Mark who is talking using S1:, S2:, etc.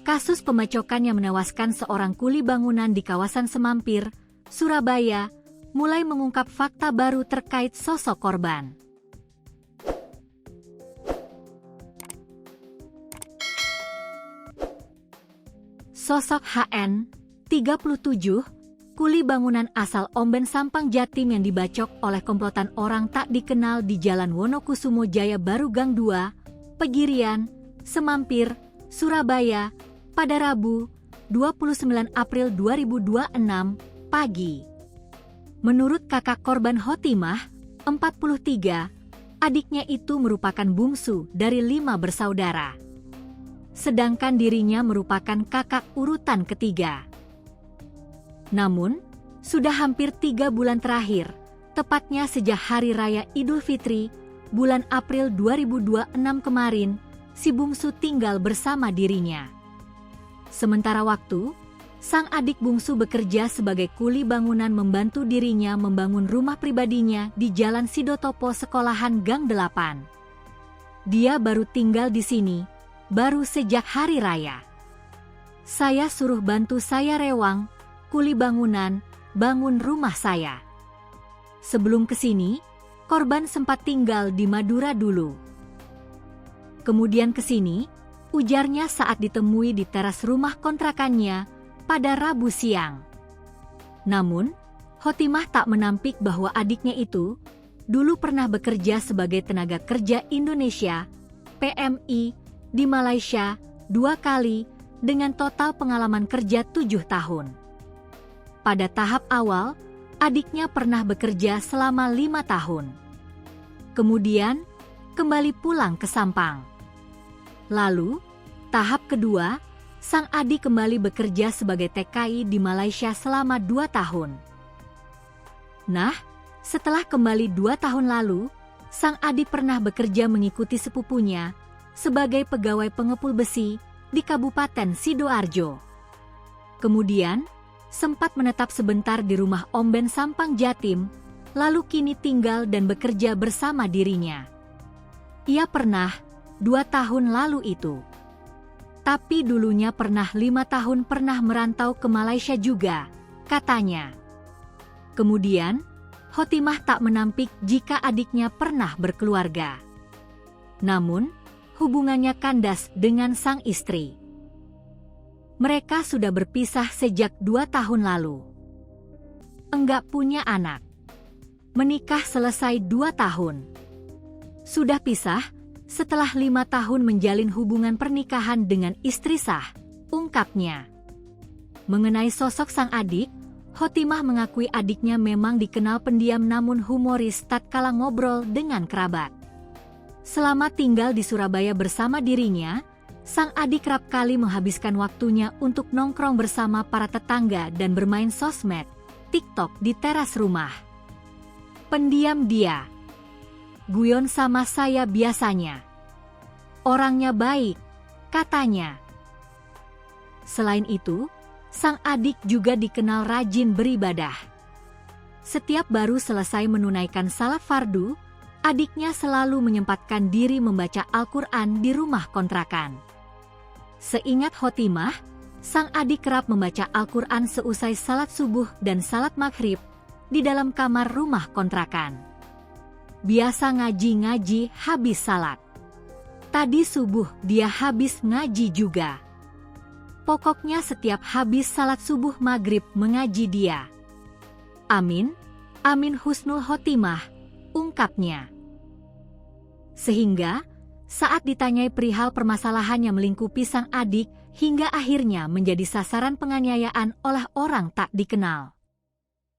S1: Kasus pembacokan yang menewaskan seorang kuli bangunan di kawasan Semampir, Surabaya, mulai mengungkap fakta baru terkait sosok korban. Sosok HN, 37, kuli bangunan asal Omben Sampang Jatim yang dibacok oleh komplotan orang tak dikenal di Jalan Wonokusumo Jaya Baru Gang 2, Pegirian, Semampir, Surabaya, pada Rabu, 29 April 2026, pagi. Menurut kakak korban Hotimah, 43, adiknya itu merupakan bungsu dari 5 bersaudara. Sedangkan dirinya merupakan kakak urutan ketiga. Namun, sudah hampir 3 bulan terakhir, tepatnya sejak Hari Raya Idul Fitri, bulan April 2026 kemarin, si bungsu tinggal bersama dirinya. Sementara waktu, sang adik bungsu bekerja sebagai kuli bangunan membantu dirinya membangun rumah pribadinya di Jalan Sidotopo Sekolahan Gang 8. Dia baru tinggal di sini, baru sejak Hari Raya. Saya suruh bantu saya rewang, kuli bangunan, bangun rumah saya. Sebelum kesini, korban sempat tinggal di Madura dulu. Kemudian kesini, ujarnya saat ditemui di teras rumah kontrakannya pada Rabu siang. Namun, Hotimah tak menampik bahwa adiknya itu dulu pernah bekerja sebagai tenaga kerja Indonesia, PMI, di Malaysia 2 kali dengan total pengalaman kerja 7 tahun. Pada tahap awal, adiknya pernah bekerja selama 5 tahun. Kemudian, kembali pulang ke Sampang. Lalu, tahap kedua, sang adik kembali bekerja sebagai TKI di Malaysia selama 2 tahun. Nah, setelah kembali 2 tahun lalu, sang adik pernah bekerja mengikuti sepupunya sebagai pegawai pengepul besi di Kabupaten Sidoarjo. Kemudian, sempat menetap sebentar di rumah Omben Sampang Jatim, lalu kini tinggal dan bekerja bersama dirinya. Ia pernah 2 tahun lalu itu. Tapi dulunya pernah 5 tahun pernah merantau ke Malaysia juga, katanya. Kemudian, Hotimah tak menampik jika adiknya pernah berkeluarga. Namun, hubungannya kandas dengan sang istri. Mereka sudah berpisah sejak 2 tahun lalu. Enggak punya anak. Menikah selesai 2 tahun. Sudah pisah setelah 5 tahun menjalin hubungan pernikahan dengan istri sah, ungkapnya. Mengenai sosok sang adik, Hotimah mengakui adiknya memang dikenal pendiam namun humoris tatkala ngobrol dengan kerabat. Selama tinggal di Surabaya bersama dirinya, sang adik kerap kali menghabiskan waktunya untuk nongkrong bersama para tetangga dan bermain sosmed, TikTok di teras rumah. Pendiam dia. Guyon sama saya biasanya. Orangnya baik, katanya. Selain itu, sang adik juga dikenal rajin beribadah. Setiap baru selesai menunaikan salat fardu, adiknya selalu menyempatkan diri membaca Al-Quran di rumah kontrakan. Seingat Hotimah, sang adik kerap membaca Al-Quran seusai salat subuh dan salat maghrib di dalam kamar rumah kontrakan. Biasa ngaji-ngaji habis salat. Tadi subuh dia habis ngaji juga. Pokoknya setiap habis salat subuh maghrib mengaji dia. Amin, amin husnul khotimah, ungkapnya. Sehingga, saat ditanyai perihal permasalahan yang melingkupi sang adik, hingga akhirnya menjadi sasaran penganiayaan oleh orang tak dikenal.